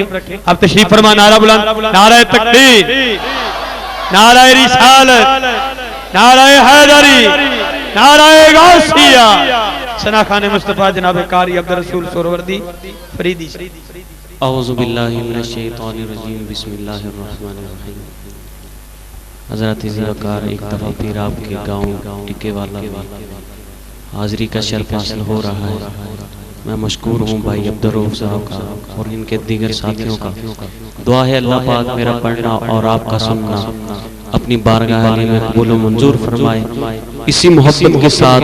अब तशरीफ फरमा। नारा बुलंद, नारा तकबीर, नारा रिसालत, नारा हैदरी, नारा गौसिया। सना खान मुस्तफा जनाब कारी अब्दुल रसूल सोहरवर्दी फरीदी। औज़ु बिल्लाहि मिनश शैतानिर रजीम, बिस्मिल्लाहिर रहमानिर रहीम। हज़रत ज़ियाकार एक दफ़ा फिर आपके गाँव टिके वाला हाज़री का शर्फ हासिल हो रहा है। मैं मशकूर हूँ भाई अब्दुल रऊफ साहब का और इनके दीगर साथियों का। दुआ है अल्लाह पाक मेरा पढ़ना और आपका सुनना अपनी बारगाह में कबूल मंजूर फरमाए। इसी मोहब्बत के साथ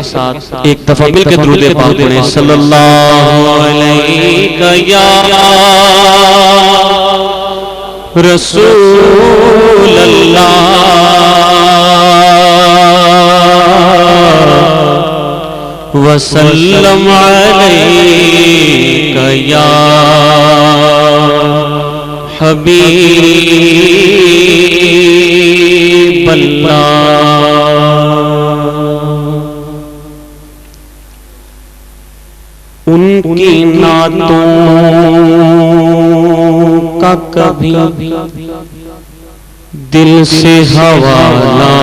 एक दफा मिलकर दुरूद पाक पढ़ें। सल्लल्लाहु अलैहि या रसूल अल्लाह वसल्लम अलैका या हबीब अल्लाह। उनकी नातों का कभी दिल से हवाला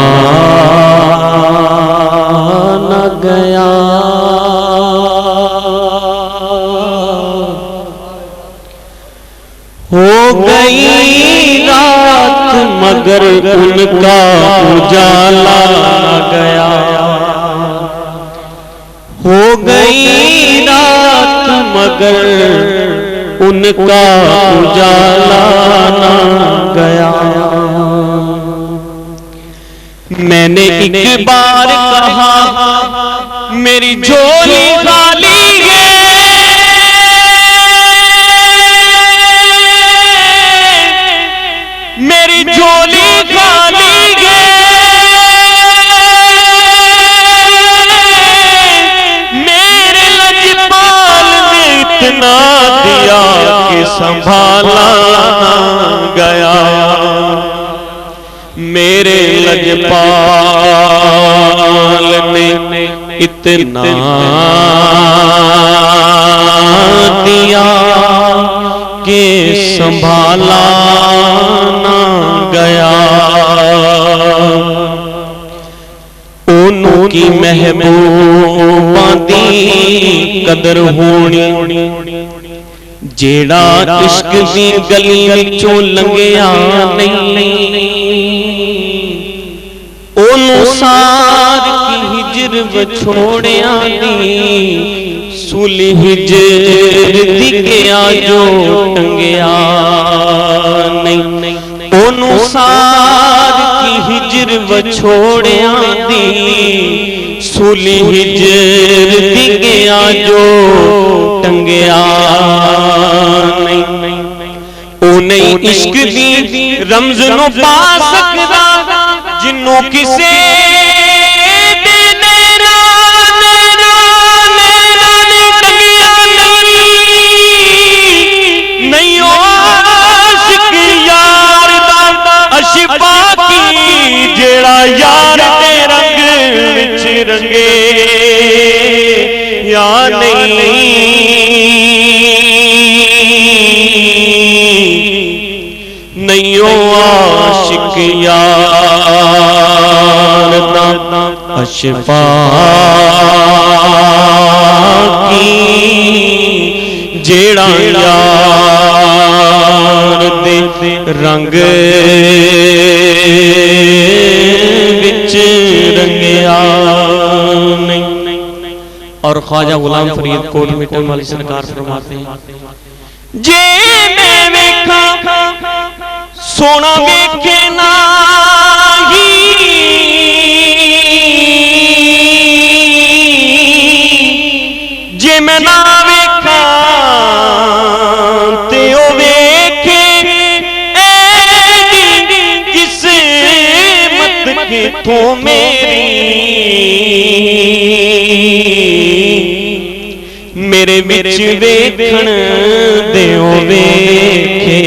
न गया। हो गई रात मगर उनका उजाला न गया। हो गई रात मगर उनका उजाला न गया। मैंने एक बार कहा मेरी झोली खाली है, मेरी झोली खाली है। मेरे लजपाल ने इतना दिया कि संभाला गया। मेरे लजपाल ने इतना दिया कि संभाला ना गया। उनकी महबूबा दी कदर होनी जेड़ा इश्क दी गली विचों लंघिया नहीं। ओनू सार की हिजर विछोड़िया दी सूली हिजर दी गया जो टंगिया नहीं। ओनू सार की हिजर विछोड़िया दी सूली हिजर दी गया जो टंगिया नहीं। ओ नहीं इश्क दी रमज नो पा सकदा जिन्नों किसे नहीं हो आशिक यार दा अशिफा की जेड़ा यार दे रंग विच रंगे या नहीं। नहीं हो आशिक यार दा अशिफा की जेड़ा यार दे रंग विच रंगिया नहीं। और ख्वाजा गुलाम फरीद कोट मिटन वाली सरकार फरमाते हैं जे मैं वेखा सोना वेखे नाही जे मैं ना वेखा ते ओ वेखे किस्मत किथों मेरी। मेरे विच वेखण देओ वेखे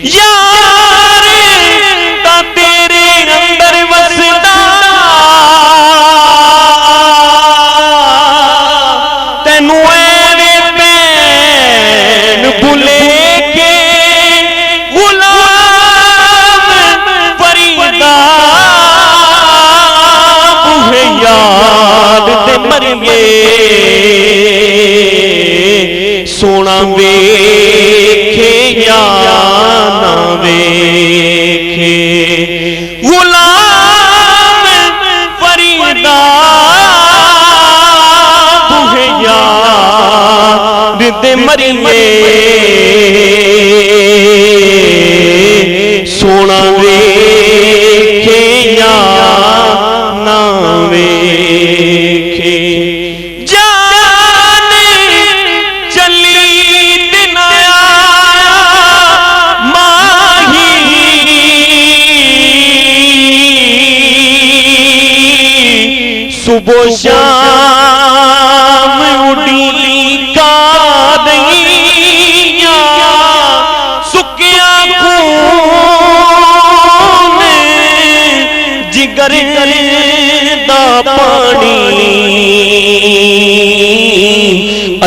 यार ता तेरे अंदर वसदा तेनू एवें भैन भुले के शाम उड़ी का दईया सुकिया खून जिगर दा पानी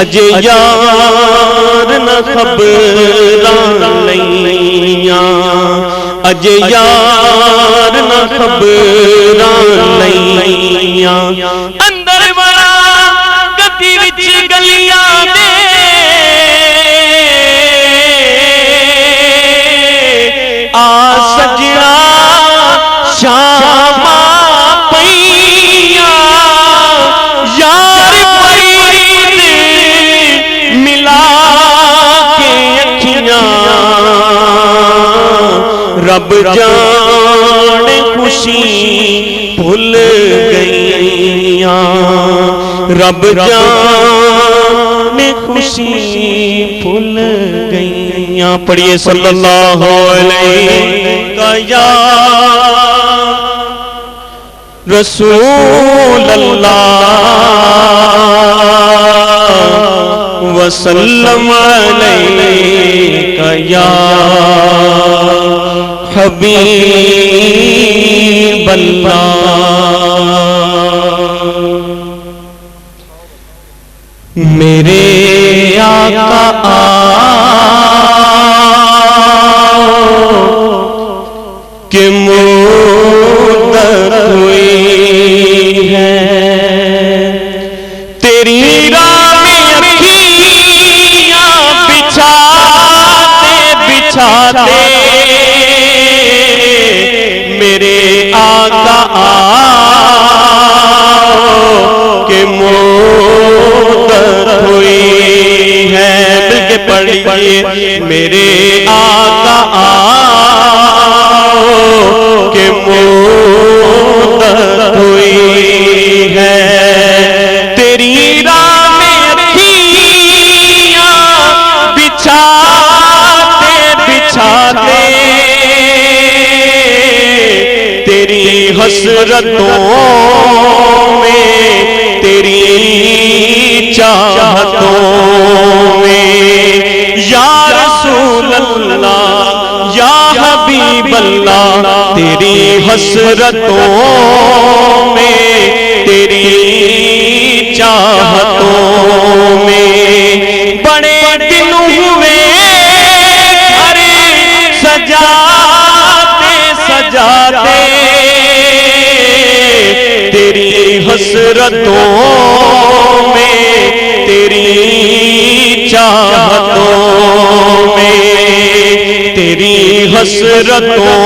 अजे यार न खबरां लईया अजे यार न खबरां लईया अंदर बड़ा गति विच गलियां दे आ सजना शामा पईया यार पईद मिला के अखियां रब जाने खुशी भूल गईयां रब जाने खुशी भूल गईयां। पढ़िए सल्लल्लाहु अलैहि या रसूल अल्लाह वसल्लम अलैका या हबीब अल्लाह। मेरे आका के मुद्दत हुई है तेरी राह में अखियां बिछाते बिछाते मेरे आका के मुद्दत हुई है। मिलके पढ़िए मेरे आका के मुद्दत हुई है तेरी राह में अखियां बिछाते बिछाते तेरी हसरतों में तेरी चाहतों में या रसूल अल्लाह या हबीब अल्लाह तेरी हसरतों में तेरी चाहतों में बड़े दिन हुए अरे सजाते सजाते तेरी हसरतों में तेरी चाहतों में तेरी हसरतों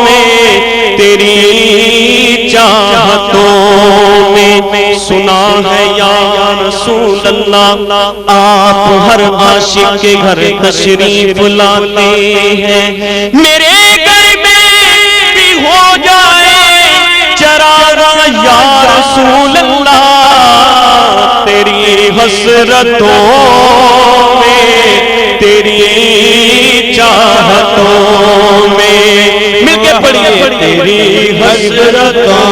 में तेरी चाहतों में सुना है या रसूल अल्लाह आप हर आशिक के घर तशरीफ लाते हैं मेरे घर में भी हो जाए चरागा या रसूल अल्लाह तेरी हसरतों में तेरी चाहतों में मिलके पढ़िए तेरी हसरतों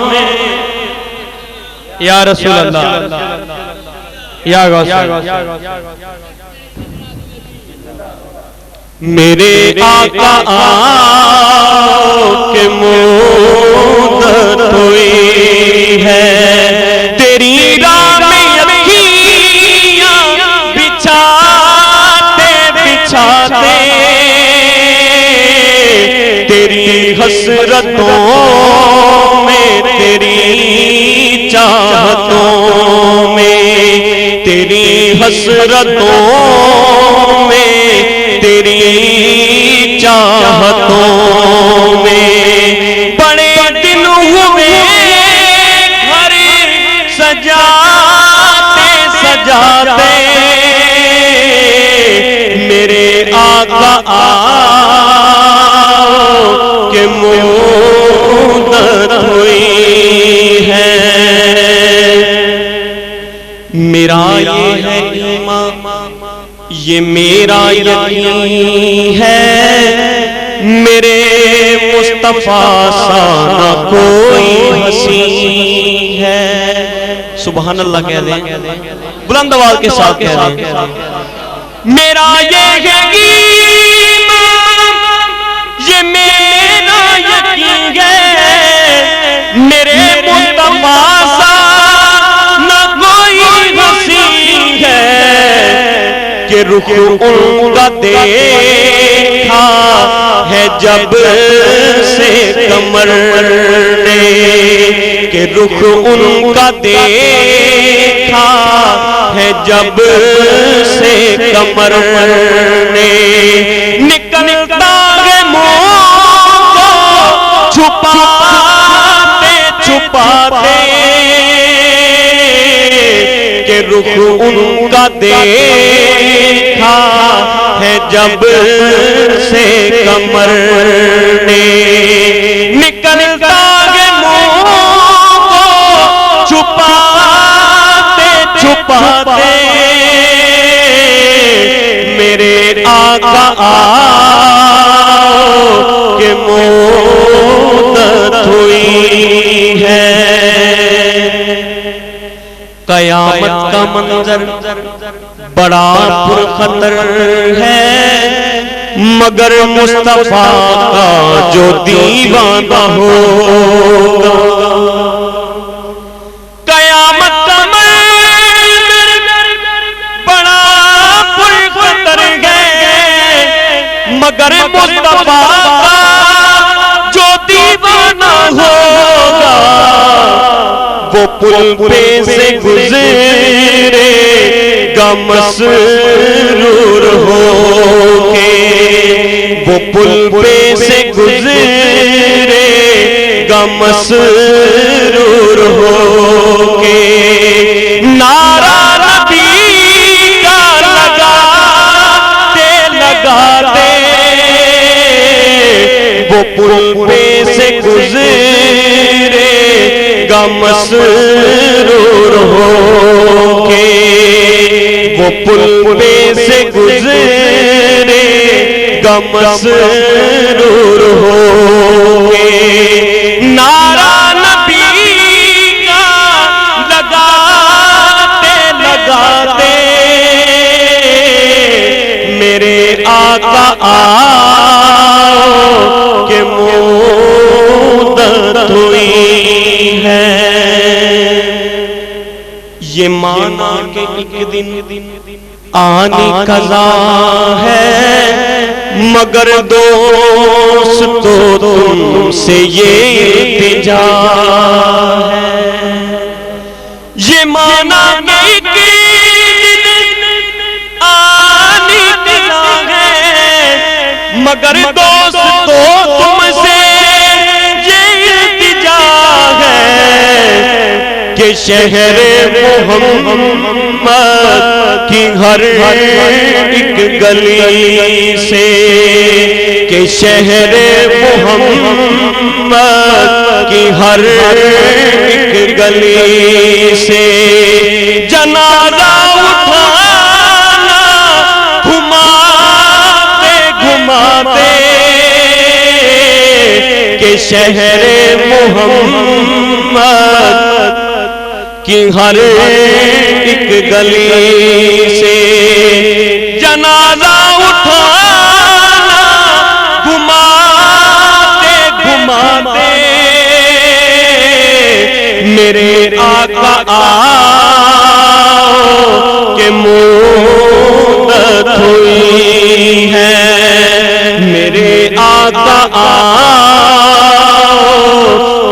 में या रसूल अल्लाह या गौस मेरे आका के मुद्दत हुई है तेरी राह में अखियां बिछाते बिछाते तेरी हसरतों में तेरी चाहतों में तेरी हसरतों में तेरी चाहतों में बड़े दिन हुए घर सजाते सजाते मेरे आका के मुद्दत हुई है मेरा ये है ईमान ये मेरा यकीन है मेरे मुस्तफा सा न कोई हसी है। सुभान अल्लाह कह दें, बुलंद आवाज के साथ कह दें। मेरा ये मेरा यकीन है, मेरे मुस्तफा सा न कोई हसी है कि रुख उनका देखा है जब से कमर ने, कि रुख उनका देखा है जब से कमर ने। निकलता है मुंह को छुपाते छुपाते, कि रुख उनका देखा है जब से कमर ने। निकलता है मुंह को छुपाते छुपाते, मेरे आका आओ के मुद्दत हुई है। कयामत का मंजर बड़ा पुरखतर है, मगर मुस्तफा का जो दीवाना होगा। कयामत का मंजर बड़ा पुरखतर है, मगर मुस्तफा का जो दीवाना होगा। वो पुल पे से गुजरेगा मसरूर होके, वो पुल पे से गुजरेगा मसरूर होके। नारा नबी का लगाते लगाते, वो पुल पे से गुजरेगा मसरूर होके। वो पुल पे से गुजरेगा मसरूर होके। नारा नबी का लगाते लगाते, मेरे आका आओ के मुद्दत हुई है। ये माना के एक दिन आने कज़ा है, मगर दोस्तों तुमसे ये इल्तिजा है। ये माना के एक दिन आने कज़ा है, मगर दोस्तों तुमसे ये इल्तिजा है कि शहर मोहम्मद की हर एक गली से, कि शहर मोहम्मद की हर एक गली से जनाजा उठाना घुमाते घुमाते, कि शहर मोहम्मद कि हर एक गली से जनाजा उठाना घुमाते घुमाते, मेरे आका आओ के मुद्दत हुई है। मेरे आका आओ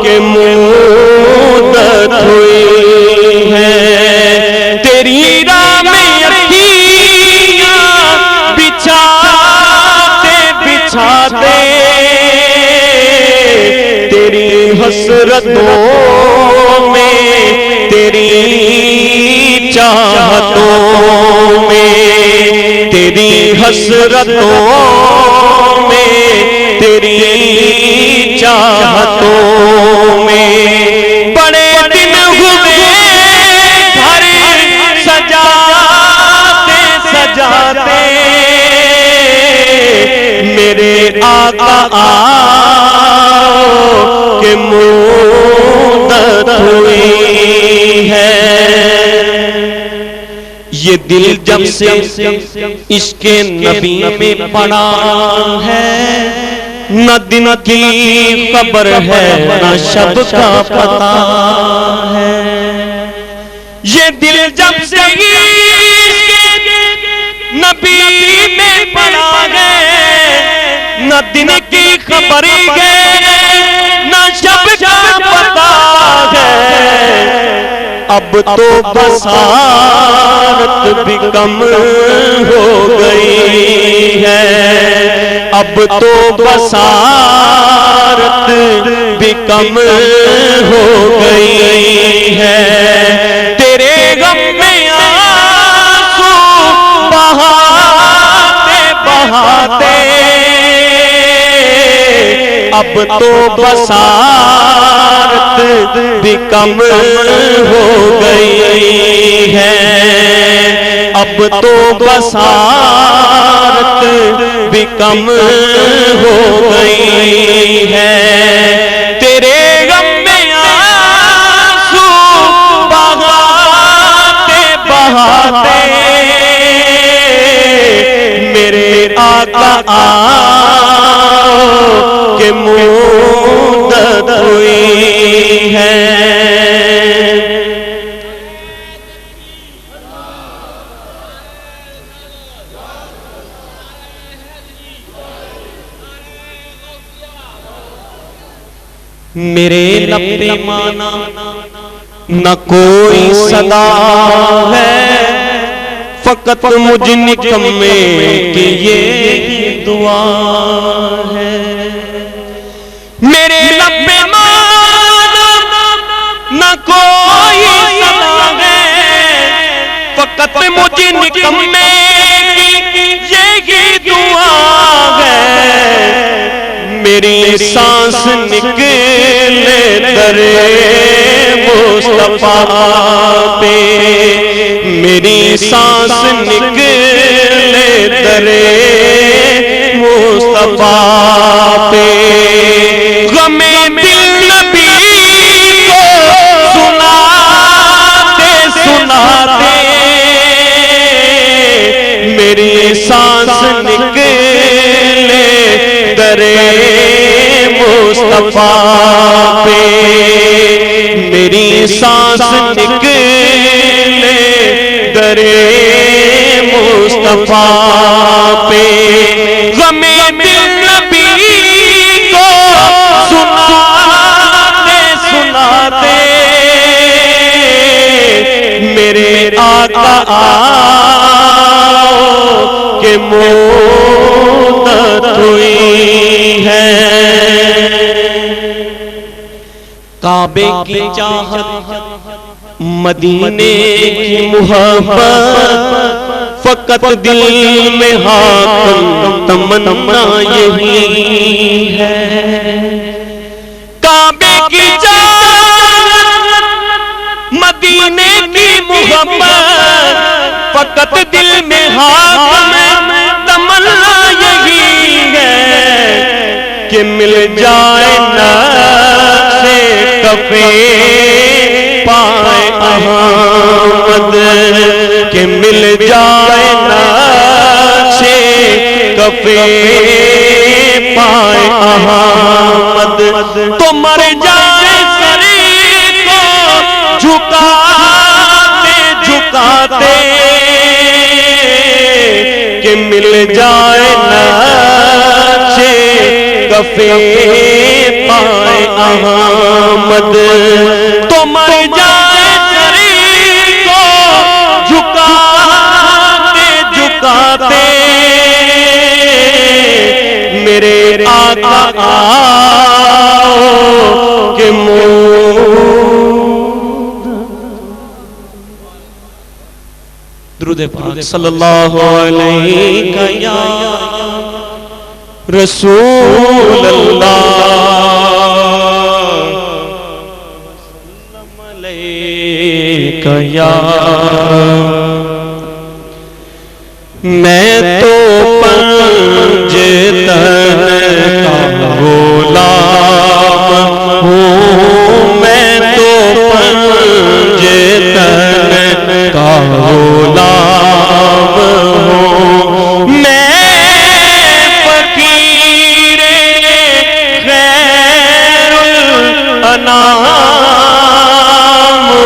के मुद्दत हुई है। तेरी राह में अखियां बिछाते बिछाते, तेरी हसरतों में तेरी चाहतों में, तेरी हसरतों में तेरी चाहतों में, बड़े दिन हुए घर सजाते सजाते, मेरे आका आओ के मुद्दत हुई है। ये दिल जब से इसके नबी में पड़ा है, न दिन की खबर है न शब का पता है। ये दिल जब से नबी में पड़ा है, न दिन की खबर है न शब का पता है। अब तो बसारत भी कम हो गई है, अब तो बसारत भी कम हो गई है। तेरे गम में आंसू बहाते बहाते अब तो बसारत भी कम हो गई है, अब तो बसारत भी कम हो गई है। तेरे गम में आंसू बहाते बहाते मेरे आका आओ के मुद्दत हुई है। मेरे लब पे माना न कोई सदा है, फकत मुझ निकम्मे की ये दुआ है। मेरे लब पे माना न कोई सदा है, फकत मुझ निकम्मे की ये दुआ है। मेरी सांस निकले दरे मुस्तफा पे, मेरी सांस निकले दरे मुस्तफा पे। गमे दिल नबी को सुनाते सुनाते मेरी सांस निकले दरे मुस्तफा पे, मेरी सांस निकले दरे मुस्तफा पे। गमे दिल नबी को सुनाते सुनाते मेरे आका आओ के मुद्दत हुई है। काबे की चाहत मदीने की मुहब्बत, फकत दिल में हाकम तमन्ना यही है। काबे की चाहत मदीने की मुहब्बत, फकत दिल में हाकम तमन्ना यही है कि मिल जाए नक्शे कफे पाए अहमद, कि मिल जाए नक्शे कफे पाए अहमद। तो मर जाए सरी को झुकाते झुकाते कि मिल जाए नक्शे कफे पाए अहमद। तो मर जाए शरीर को झुकाते झुकाते मेरे आका आओ के दुरूद पाक सल्लल्लाहु अलैहि या रसूल अल्लाह या। मैं तो पंजतन नाम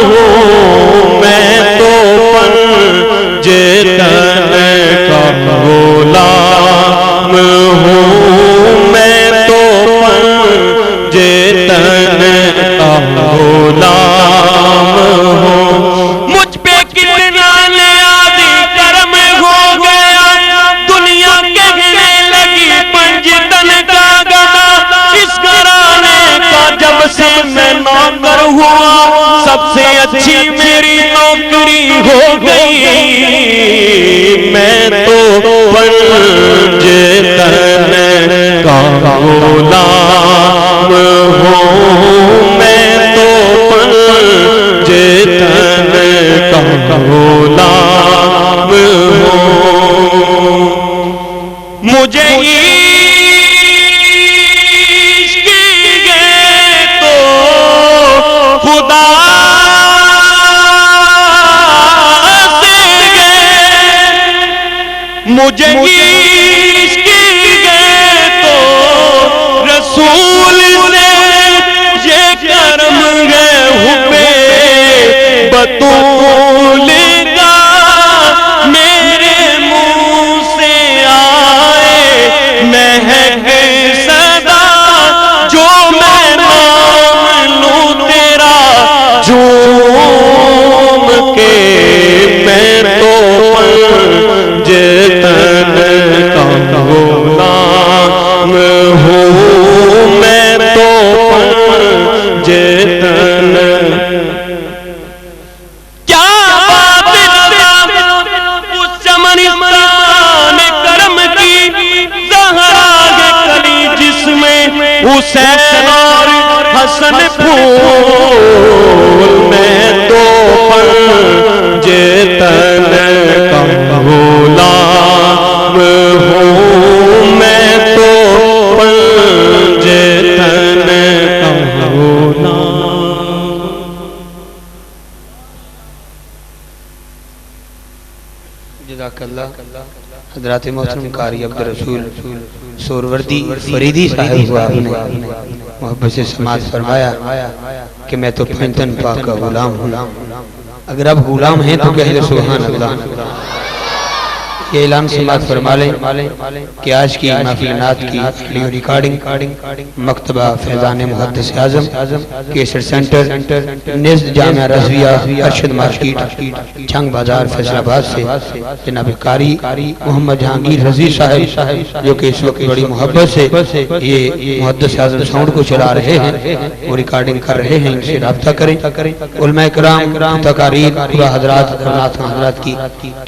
हूँ मैं तो पंजे तन का गुलाम हूँ मैं तो पंजे तन का गुलाम हूँ। मुझ पे कितना नियाज़ी कर्म हो गया, दुनिया कहने लगी पंजतन का गधा। इस घराने का जब से मैं नौकर हुआ, सबसे अच्छी मेरी नौकरी हो गई। मैं तो पंजतन का गुलाम हूँ मैं तो पंजतन का गुलाम हूँ। मुझे इश्क गए तो खुदा से गए, मुझे इश्क गए तो रसूल से ये करम गए हुए बतूल का मेरे मुंह से आए महक सदा जो मैं नाम लूं तेरा झूम के। मैं तो पंजतन का गुलाम हूँ मैं तो पंजतन। क्या बात उस चमनिस्तान करम की, ज़हरा के कली जिसमें हुसैन और हसन फूल। मैं तो पंजतन का गुलाम हूँ मैं तो पंजतन का गुलाम। जज़ाकल्लाह। हज़रात मोहतरम कारी अब्दुल रसूल सोरवर्दी फरीदी साहब को आपने मोहब्बत से समाज फरमाया कि मैं तो पंजतन पाक का गुलाम हूँ। अगर आप गुलाम हैं तो कह दो सुभान अल्लाह। ये ऐलान समाज फरमा लें कि आज की महफिल नात की ऑडियो रिकॉर्डिंग मकतबा फैज़ान मुहद्दिस आज़म केसर सेंटर निज़्द जामिया रज़विया अरशद मार्केट छंग बाजार फैसलाबाद से जनाब कारी मोहम्मद जहांगीर रज़ी साहब जो कि इस वक्त बड़ी मोहब्बत से ये मुहद्दिस आज़म साउंड को चला रहे हैं, वो रिकॉर्डिंग कर रहे हैं। इनसे रब्ता करें। उलमा इकराम तकारीर हज़रात हज़रात की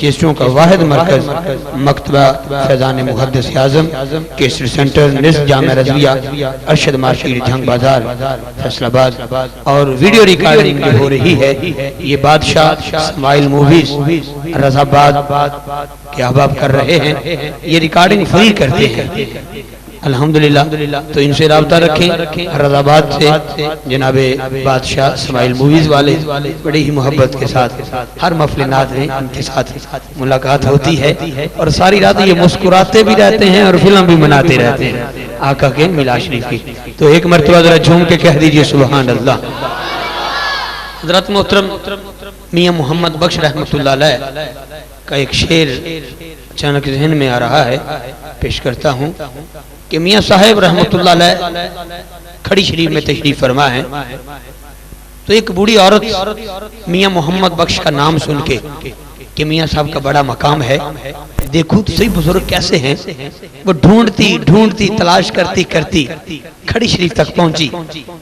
केसों का वाहिद मरकज़ मकतबा फैज़ान मुहद्दिस आज़म केसर सेंटर निज़्द जामिया रज़विया अरशद मार्केट झंग बाजार फैसलाबाद। और वीडियो रिकॉर्डिंग जो हो रही है ये बादशाह स्माइल मूवीज रज़ाबाद के अहबाब कर रहे हैं। ये रिकॉर्डिंग फ्री करते हैं अल्हम्दुलिल्लाह। तो इनसे राब्ता रखें। रज़ाबाद से जनाबे बादशाह स्माइल मूवीज वाले बड़ी ही मोहब्बत के साथ हर मफलिनात में इनके साथ मुलाकात होती है और सारी रात ये मुस्कुराते भी रहते हैं और फिल्म भी बनाते रहते हैं आका के मिलाद शरीफ की। तो एक मरतबा जरा झूम के कह दीजिए सुभान अल्लाह। हज़रत मोहतरम मियां मोहम्मद बख्श रहमतुल्लाह अलैह का एक शेर अचानक ज़हन में आ रहा है, पेश करता हूँ कि मियां साहब रहमतुल्लाह अलैह खड़ी शरीफ में तशरीफ फरमा है। तो एक बूढ़ी औरत मियां मोहम्मद बख्श का नाम सुन के कि मियां साहब का बड़ा मकाम है, देखो तो सही बुजुर्ग कैसे हैं। वो ढूंढती ढूंढती तलाश करती करती खड़ी शरीफ तक पहुंची।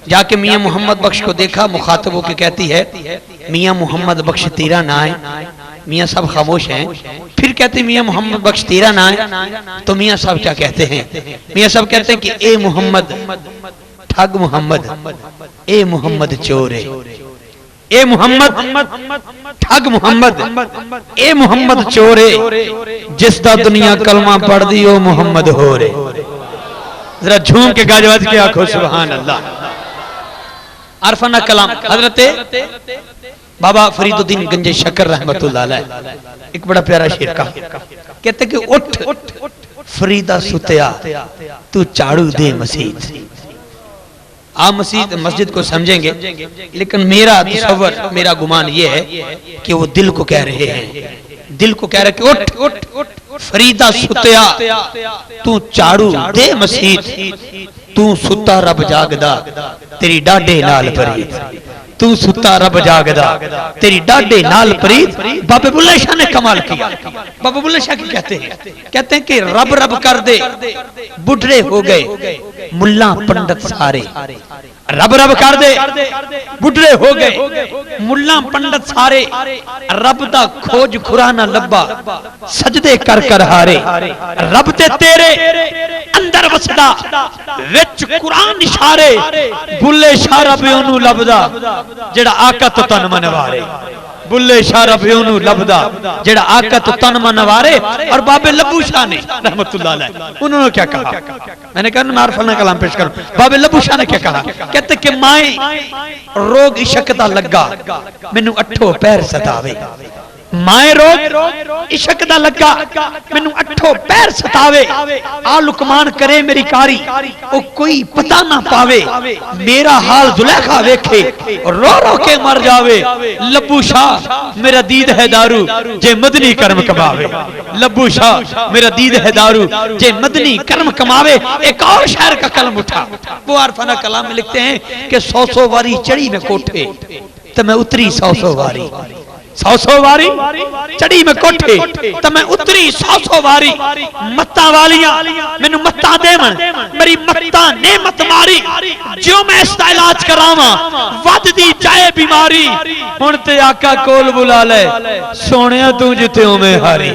जाके मियां मोहम्मद बख्श को देखा, मुखातब होकर कहती है मियां मोहम्मद बख्श तेरा ना है। मियां साहब खामोश हैं। फिर कहते मियां मोहम्मद बख्श तेरा ना है। तो मियां साहब क्या कहते हैं? मियां साहब कहते हैं कि ए मोहम्मद ठग मोहम्मद, ए मोहम्मद चोर है, ए मोहम्मद ठग मोहम्मद, ए मोहम्मद चोर है, जिसदा दुनिया कलमा पढ़ दी ओ मोहम्मद हो रे। जरा झूम के गाजवाज के आखो सुभान अल्लाह। अरफाना कलाम हजरते बाबा फरीदुद्दीन गंजे शकर रहमतुल्लाह अलैह एक बड़ा प्यारा शेर का कहते कि उठ फरीदा सुतिया तू झाड़ू दे मसीत। आप मस्जिद को समझेंगे, लेकिन मेरा तसव्वुर, मेरा गुमान ये है कि वो दिल को कह रहे हैं, दिल को कह रहे कि उठ उठ उठ फरीदा सुत्या, तू झाड़ू दे मसीत, तू सुता रब जागदा तेरी डाडे नाल परीत, तू सुता रब जागदा तेरी डाडे नाल परीत। बाबे बुल्ले शाह ने कमाल किया। बाबा बुल्ले शाह की कहते हैं कि रब रब कर दे बुढ़े हो गए मुल्ला पंडित सारे, रब रब कर दे बुढ़े हो गए मुल्ला पंडित सारे, रब दा खोज खुरा ना लब्बा सजदे कर कर हारे, रब ते तेरे अंदर वसदा विच कुरान इशारे, बुल्ले शाह रब ओनू लभदा जेड़ा आका तो तन मन वारे, बुल्ले शाह रब ओनू लभदा जेड़ा आका तो तन मन वारे। और बाबे लब्बू शाह ने रहमतुल्लाह अलैह उन्होंने क्या कहा, मैंने कहा मारफल कलाम पेश करूं। बाबे लब्बू शाह ने क्या कहा, कहते कि माए रोग इश्क दा लगा मैनू अठो पैर सतावे, माए रोग इश्क दा लगा मैनू अठो पैर सतावे, आ लुकमान करे मेरी कारी ओ कोई पता ना पावे, मेरा हाल जुलेखा वेखे रो रो के मर जावे, लब्बू शाह मेरा दीद है दारू जे मदनी कर्म कमावे, लब्बू शाह मेरा दीद है दारू जे मदनी कर्म कमावे। एक और शायर का कलम उठा, वो आरफाना कलाम में लिखते हैं कि 100 वारी चढ़ी में कोठे तो मैं उतरी 100 वारी, 100 वारी चढ़ी में कोठे तो मैं उतरी 100 वारी, मत्ता वालियां मैनू मत्ता देवन मेरी मत्ता ने मत मारी, जो मैं इसका इलाज करावा वध दी जाए बीमारी, हुण ते आका कोल बुला ले सोनिया तू जित्यों में हारी,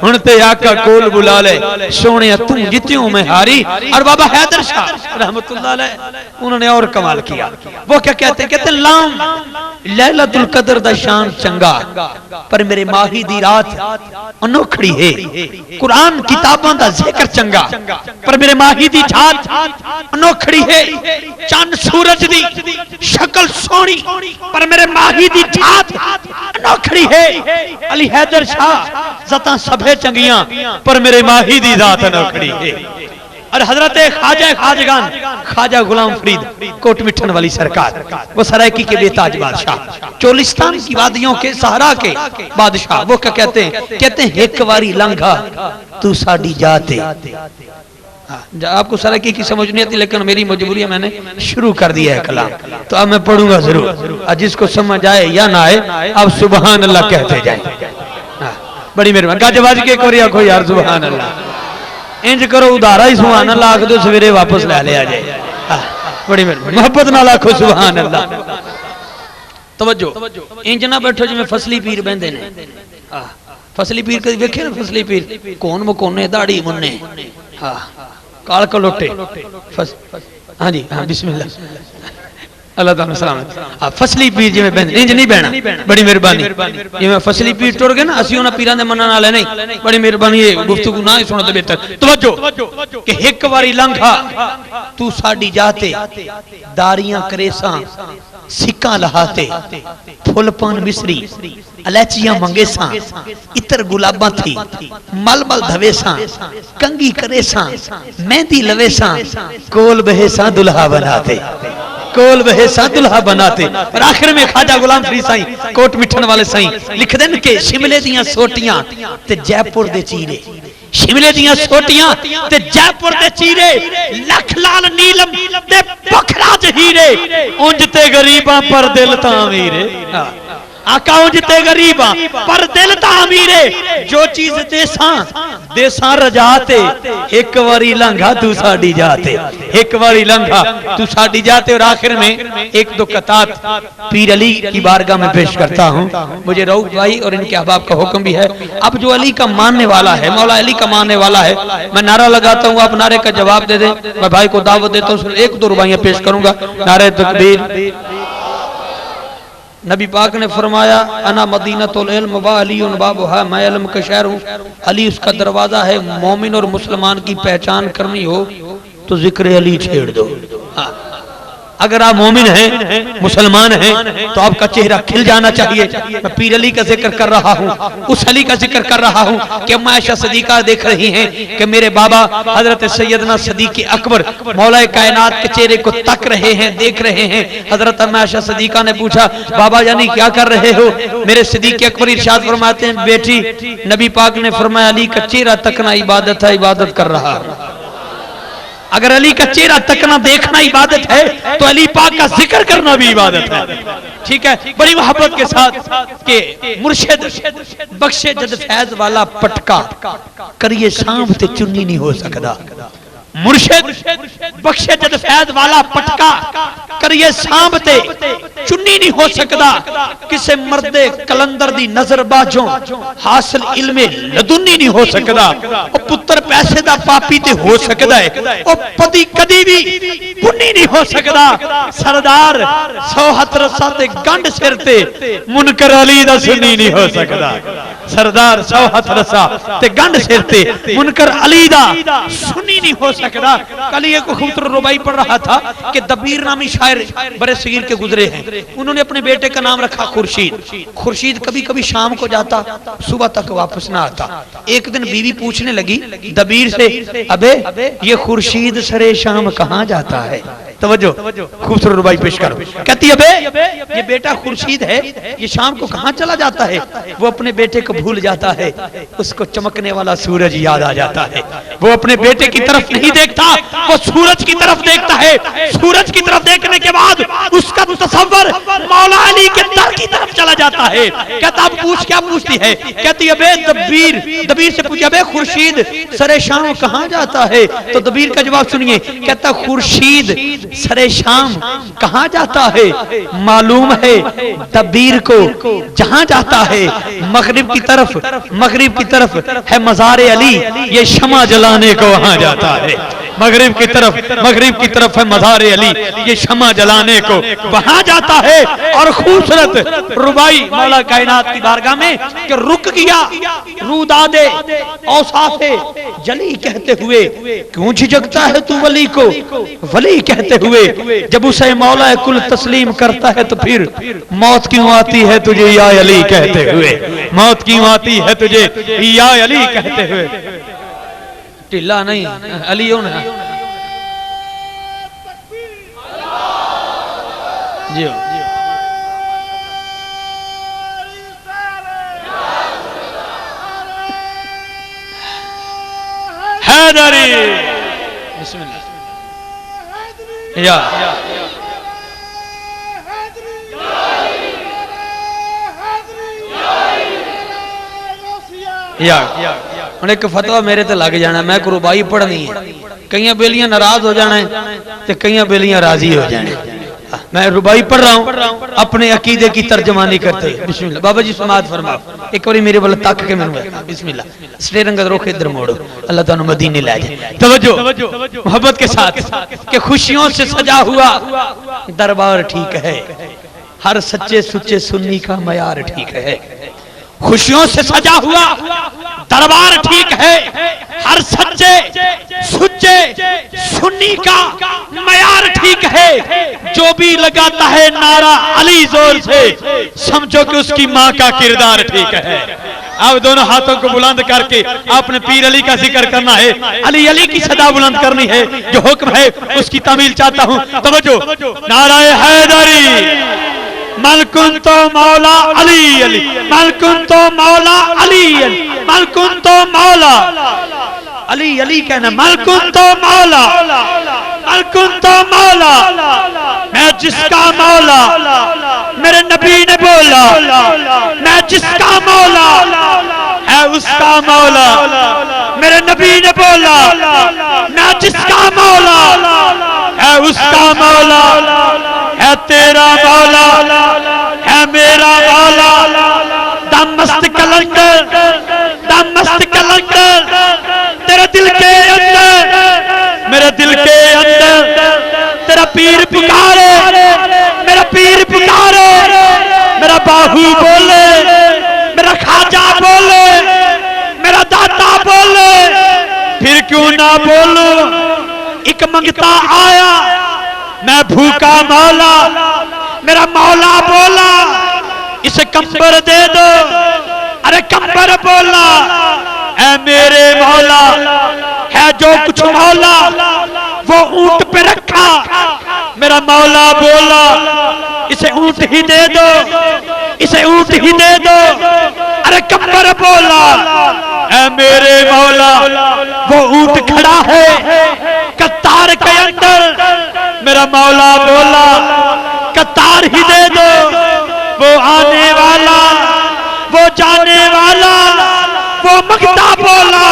हुण ते आका कोल बुला ले सोनिया तू जित्यों में हारी। और बाबा हैदर शाह रहमतुल्लाह अलैह उन्होंने और कमाल किया, वो क्या कहते लाम लैलतुल कदर दा शान चंगा पर मेरे माही दी रात अनोखड़ी है, कुरान किताबां दा जिक्र चंगा पर मेरे माही दी रात अनोखड़ी है, चंद सूरज दी शक्ल सोनी पर मेरे माही दी रात अनोखड़ी है, अली हैदर शाह जता सभे चंगियां पर मेरे माही दी रात अनोखड़ी है। और हजरत ख्वाजा खाजगान ख्वाजा गुलाम फरीद कोट मिठन वाली सरकार, वो सरायकी के बेताज बादशाह, चोलिस्तान की वादियों के सहारा के बादशाह, वो क्या कहते हैं एक वारी लंघा तू साडी जाते। आपको सरायकी की समझ नहीं आती, लेकिन मेरी मजबूरी है, मैंने शुरू कर दिया है कलाम, तो अब मैं पढ़ूंगा जरूर, जिसको समझ आए या ना आए अब सुबहान अल्लाह कहते जाए। बड़ी मेहरबानी गाजबाज के कोरिया को यार सुबहान अल्लाह इंज करो, उधारा ही सुबहान अल्लाह आख दो सवेरे वापस ले लिया जाए। बड़ी मेहरबानी मोहब्बत नाल आखो सुबहान अल्लाह। तवज्जो इंज ना बैठो जिवें फसली पीर बहंदे ने, फसली पीर कदी वेखे ना, फसली पीर कौन मकोने दाढ़ी मुन्ने काल कलोटे हाँ जी हाँ बिस्मिल्लाह अल्लाह ताला सलाम। फसली पीर जिवें बहंदे इंज नहीं बहना, बड़ी मेहरबानी जिवें फसली पीर टुर गए ना असीं उन्हां पीरां दे मनण वाले नहीं, बड़ी मेहरबानी ये गुफ्तगू ना ही सुनो तो बेहतर। तवज्जो कि एक वारी लंघा तू साडी जाते, दारियां करेसां सिक्का लहाते, फुल पान मिसरी अलैचियां मंगेसां, इतर गुलाबां थी मल मल धवेसां, कंगी करेसां मेहंदी लवेसां, कोल बहेसां दुल्हा बनाते, कोल बहेसा दुल्हा बनाते। और आखिर में ख्वाजा गुलाम फरीद साईं कोट मिठन वाले साईं लिख देन के शिमले दियां सोटियां ते जयपुर दे चीरे, शिमले दियां सोटियां ते जयपुर दे चीरे, लख लाल नीलम ते पखराज हीरे, उंज ते गरीबां पर दिल तां अमीरे, आका उंज ते गरीबां पर दिल तां अमीरे, जो चीज देसां रजाते, एक वारी लंघा तू साडी जाते, एक वारी लंघा तू साडी जाते। और आखिर में एक दो कतात पीर अली की बारगाह में पेश करता हूँ, मुझे रऊफ भाई और इनके अहबाब का हुक्म भी है, अब जो अली का मानने वाला है, मौला अली का मानने वाला है, मैं नारा लगाता हूँ, आप नारे का जवाब दे दें, मैं भाई को दावत देता हूँ, एक दो रुबाइयां पेश करूंगा। नारे तकबीर। नबी पाक ने फरमाया अना मदीनतुल इल्म व अलीउन बाबुहा, मैं इल्म का शहर हूँ, अली उसका दरवाजा है। मोमिन और मुसलमान की पहचान करनी हो तो जिक्र अली छेड़ दो। अगर आप मोमिन हैं, मुसलमान हैं, तो आपका चेहरा खिल जाना चाहिए। मैं पीर अली का जिक्र कर रहा हूँ, उस अली का जिक्र कर रहा हूँ कि अम्मा आयशा सदीका देख रही हैं कि मेरे बाबा हजरत सैयदना सदीक अकबर मौला कायनात के चेहरे को तक रहे हैं, देख रहे हैं। हजरत अम्मा आयशा सदीका ने पूछा, बाबा जानी क्या कर रहे हो? मेरे सदीक अकबर इरशाद फरमाते हैं, बेटी नबी पाक ने फरमाया अली का चेहरा तकना इबादत है, इबादत कर रहा। अगर अली का चेहरा तकना देखना इबादत है तो अली पाक का जिक्र करना भी इबादत है। ठीक है, बड़ी मोहब्बत के साथ के मुर्शिद बख्शे जद फैज वाला पटका करिए शाम ते चुन्नी नहीं हो सकता। मुर्शिद बख्शे जद फैज वाला पटका करिए शाम ते चुन्नी नहीं हो सकता। किसे मर्दे कलंदर दी नजर बाजों हासिल इल्मे लदुन्नी नहीं हो सकता। ओ पुत्र पैसे दा पापी ते हो सकता है, ओ पति कदी भी पुन्नी नहीं हो सकता। सरदार 100 हथ रसा ते गंढ सिर ते मुनकर अली दा सुन्नी नहीं हो सकता। सरदार 100 हथ रसा ते गंढ सिर ते मुनकर अली दा सुन्नी नहीं हो सकता। कल ये को खूबसूरत रुबाई पढ़ रहा था कि दबीर नामी शायर बड़े सगीर के गुजरे हैं, उन्होंने अपने बेटे का नाम रखा खुर्शीद। खुर्शीद कभी कभी शाम को जाता, सुबह तक वापस ना आता। एक दिन बीवी पूछने लगी दबीर से, अबे ये खुर्शीद सरे शाम कहाँ जाता है? तवज्जो, खूबसूरत रुबाई पेश करो। कहती है अबे ये बेटा खुर्शीद है, ये शाम को कहाँ चला जाता है? वो अपने बेटे को भूल जाता है, उसको चमकने वाला सूरज याद आ जाता है। वो अपने बेटे की तरफ नहीं देखता, वो सूरज की तरफ देखता है। सूरज की तरफ देखने के बाद उसका तसव्वुर मौला अली के दर की तरफ चला जाता है। कहता अब पूछ, क्या पूछती है? कहती है अबे दबीर से पूछा, अबे खुर्शीद सरे शाम कहाँ जाता है? तो दबीर का जवाब सुनिए, कहता खुर्शीद सरे शाम कहाँ जाता है? मालूम है दबीर को जहाँ जाता है मगरिब की तरफ है मज़ार अली, ये शमा जलाने को वहाँ जाता है। मगरिब की तरफ है मज़ार अली, ये शमा जलाने को वहाँ जाता है। और खूबसूरत रुबाई मौला कायनात की बारगाह में कि रुक गया रूदादे औसाफे जली कहते हुए, क्यों झिझकता है तू वली को वली कहते हुए? जब उसे मौला कुल तस्लीम करता है तो फिर मौत क्यों आती है तुझे या अली कहते हुए? मौत क्यों आती है तुझे या अली कहते हुए? ढिला नहीं अली होना जी हैदरी बिस्मिल्लाह या ਹੁਣ ਇੱਕ ਫਤਵਾ ਮੇਰੇ ਤੇ ਲੱਗ ਜਾਣਾ, ਮੈਂ ਕੁਰਬਾਈ ਪੜਨੀ ਹੈ। ਕਈਆਂ ਬੇਲੀਆਂ ਨਾਰਾਜ਼ ਹੋ ਜਾਣਾ ਤੇ ਕਈਆਂ ਬੇਲੀਆਂ ਰਾਜ਼ੀ हो जाने। मैं रुबाई पढ़ रहा हूँ अपने अकीदे की तर्जमानी करते हुए। बिस्मिल्लाह बाबा जी समात फरमाओ, एक बारी मेरे वाला तक के मैंने बिस्मिल्लाह स्टे रंगत रोक इधर मोड़ो, अल्लाह ताला मदीने ले जाए। तवज्जो मोहब्बत के साथ कि खुशियों से सजा हुआ दरबार ठीक है, हर सच्चे सुच्चे सुन्नी का मयार ठीक है। खुशियों से सजा हुआ दरबार ठीक है, हर सच्चे सुच्चे सुन्नी का मयार ठीक है। जो भी लगाता है नारा अली जोर से, समझो कि उसकी माँ का किरदार ठीक है। अब दोनों हाथों को बुलंद करके आपने पीर अली का जिक्र करना है, अली अली की सदा बुलंद करनी है। जो हुक्म है उसकी तामील चाहता हूँ। तवज्जो, नाराए हैदरी मलकुन तो मौला अली अली, मलकुन तो मौला अली अली, मलकुन तो मौला अली अली कहना, मलकुन तो मौला, मलकुन तो मौला। मैं जिसका मौला मेरे नबी ने बोला, मैं जिसका मौला है उसका मौला मेरे नबी ने बोला, मैं जिसका मौला है उसका मौला है। तेरा मौला है मेरा मौला, दमस्त कलंदर, दमस्त कलंदर तेरे दिल के अंदर, मेरे दिल के अंदर तेरा पीर पुकारे, मेरा पीर पुकारे, मेरा बाहू बोले, मेरा खाजा बोले, मेरा दाता बोले, फिर क्यों ना बोलूं। एक मंगता आया मैं भूखा मौला, मेरा मौला बोला इसे कंबर दे दो। अरे कंबर बोला ऐ मेरे मौला, है जो कुछ मौला वो ऊंट पे रखा। मेरा मौला बोला इसे ऊंट ही दे दो, इसे ऊंट ही दे दो। अरे कंबर बोला ऐ मेरे मौला, वो ऊंट खड़ा है कतार के अंदर। मेरा मौला बोला कतार ही दे दो। वो आने वाला, वो जाने वाला, वो मगता बोला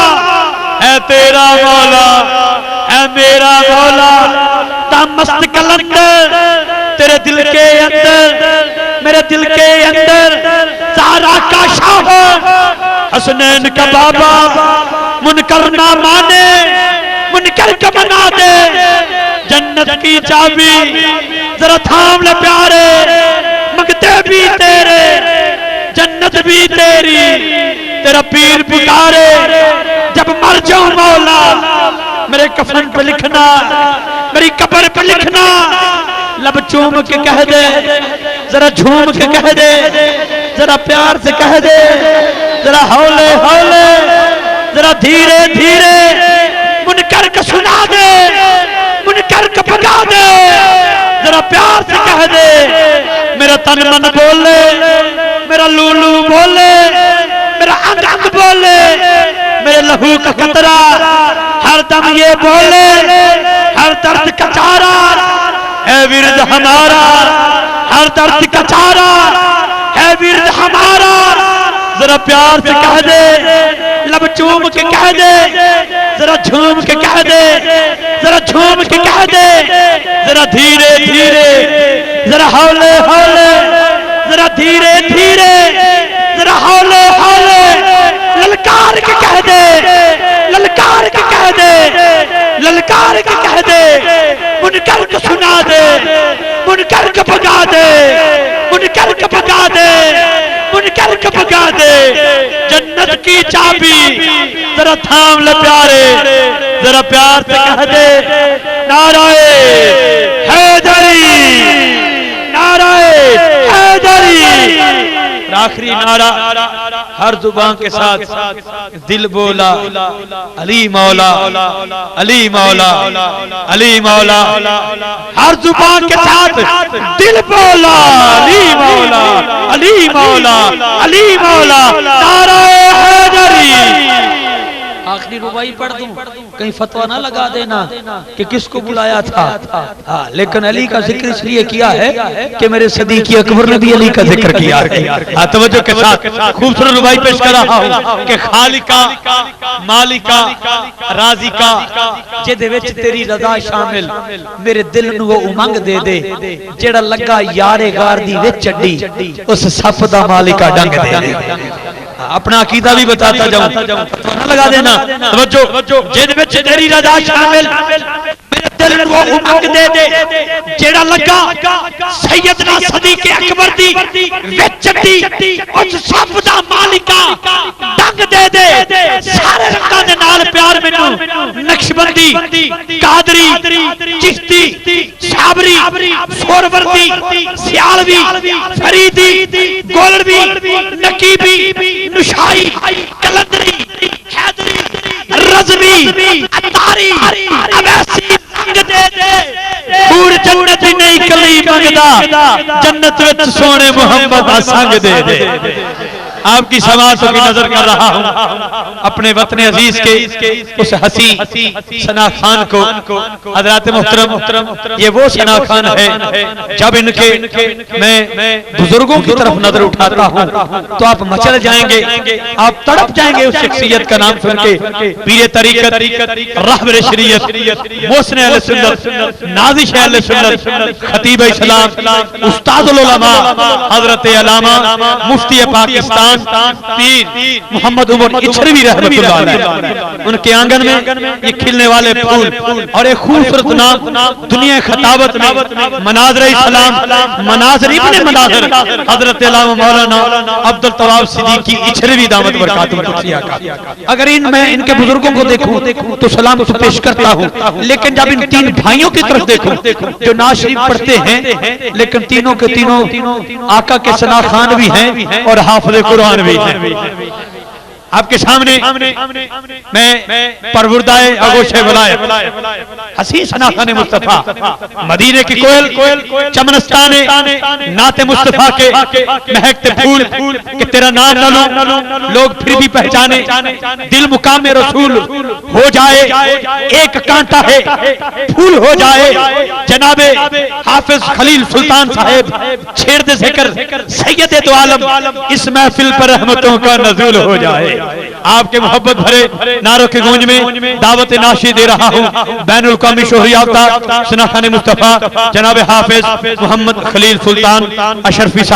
है तेरा मौला, है मेरा मौला। तामस्त कलंदर तेरे दिल के अंदर, मेरे दिल के अंदर सारा का शाह, हसनैन का बाबा, मुनकर ना माने, मुनकर का मना दे। जन्नत की चाबी जरा थाम ले प्यारे, मंगते भी तेरे, जन्नत भी तेरी। तेरा पीर पुकारे जब मर जाऊं मौला, मेरे कफन पे लिखना, मेरी कब्र पे लिखना। लब चूम के कह दे, जरा झूम के कह दे, जरा प्यार से कह दे, जरा हौले हौले, जरा धीरे धीरे मुनकर को सुना दे, मुनकर को भगा दे। जरा प्यार से कह दे, मेरा तन मन बोले, मेरा लूलू बोले, मेरा अंग अंग बोले, मेरे लहू का कतरा हर दम ये बोले, हर दर्द का चारा है विरद हमारा, हर दर्द का चारा है विरद हमारा। जरा प्यार से कह दे, लब चूम के कह दे, जरा झूम के कह दे, जरा झूम के कह दे, जरा धीरे धीरे, जरा हौले हौले, जरा धीरे धीरे, जरा हौले हौले ललकार के कह दे, ललकार के कह दे, ललकार के कह दे। मुनकर को सुना दे, मुनकर को भगा दे, मुनकर को भगा दे, मुनकर को भगा दे। जन्नत की चाबी जरा थाम ले प्यारे, जरा प्यार से कह दे नाराए हैदरी, नाराए हैदरी। आखिरी नारा हर जुबान के साथ दिल बोला अली मौला, अली मौला, अली मौला। हर जुबान के साथ दिल बोला अली मौला, अली मौला, अली मौला। नाराए हैदरी। आखिरी रुबाई पढ़ दूं, कहीं फतवा ना लगा देना कि किसको बुलाया था। हाँ, लेकिन अली का जिक्र इसलिए किया है कि मेरे सदीकी अकबर ने भी अली का जिक्र किया है। तवज्जो के साथ खूबसूरत रुबाई पेश कर रहा हूँ कि खालिका, मालिका, राज़िका, जिहदे विच तेरी रजा शामिल, मेरे दिल नूं वो उमंग दे दे जेड़ा लगा यारे गार दी विच चड्डी, उस सप दा मालिका डंग दे दे। अपना अकीदा भी बताता जाऊं, ना लगा देना। तवज्जो, जिद विच तेरी रजा शामिल, मेरे दिल नूं वो उमंग दे दे जेड़ा लगा सैयदना सदीक अकबर दी विच चड्डी, उस सप दा मालिका डंग दे दे। सारे रंगां दे नाल प्यार मैनू नक्शबंदी, कादरी, चिश्ती, साबरी, सोरवर्दी, सियालवी, फरीदी, गोलवी, नकीबी, नुशाई, कलंदरी, हैदरी, रज़वी, अतारी, अवैसी रंग दे दे। पूर जन्नत नहीं कली मंगदा, जन्नत विच सोने मुहम्मद दा संग दे दे। आपकी समातों की नजर कर रहा हूँ अपने वतन अजीज के उस हसी सना खान को। हजरात मोहतरम, ये वो सना खान है जब इनके मैं बुजुर्गों की तरफ नजर उठाता हूँ तो आप मचल जाएंगे, आप तड़प जाएंगे उस शख्सियत का नाम सुन के। पीर तरीकत, रहबर शरीयत, मोहसिन अहले सुन्नत, नाज़िश अहले सुन्नत, खतीब इस्लाम, उस्तादुल उलमा हजरत अल्लामा मुफ्ती पाकिस्तान पीर मोहम्मद उमर इछरवी रहमतुल्लाह अलैह, उनके आंगन में ये खिलने वाले फूल और एक खूबसूरत नाम दुनिया खताबत में मनाज़र इस्लाम मनाज़र इब्ने मनाज़र हजरत अल्लामा मौलाना अब्दुल तवाब सिद्दीकी इछरवी दामत बरकातुहू कुदसिया का। अगर मैं इनके बुजुर्गों को देखूं तो सलाम तो पेश करता हूं, लेकिन जब इन तीन भाइयों की तरफ देखूं जो नाज शरीफ पढ़ते हैं, लेकिन तीनों के तीनों आका के सना खान भी हैं और हाफिज़ कुरान भी हैं। आपके सामने मैं परवरदाए आगोशे बुलाए हसीन सनाखाने मुस्तफा मदीने की कोयल चमनस्ताने नाते मुस्तफा के महकते फूल कि तेरा नाम न लूं लोग फिर भी पहचाने, दिल मुकाम में रसूल हो जाए, एक कांटा है फूल हो जाए, जनाबे हाफिज खलील सुल्तान साहेब छेड़ दे जिक्र सैयद दो आलम इस महफिल पर रहमतों का नज़ूल हो जाए। आपके मोहब्बत भरे नारों के गूंज में दावत नाशी दे रहा हूँ बैनुल कौमी शोहरी याफ्ता सनाखाने मुस्तफा जनाब हाफिज मोहम्मद खलील सुल्तान अशरफी।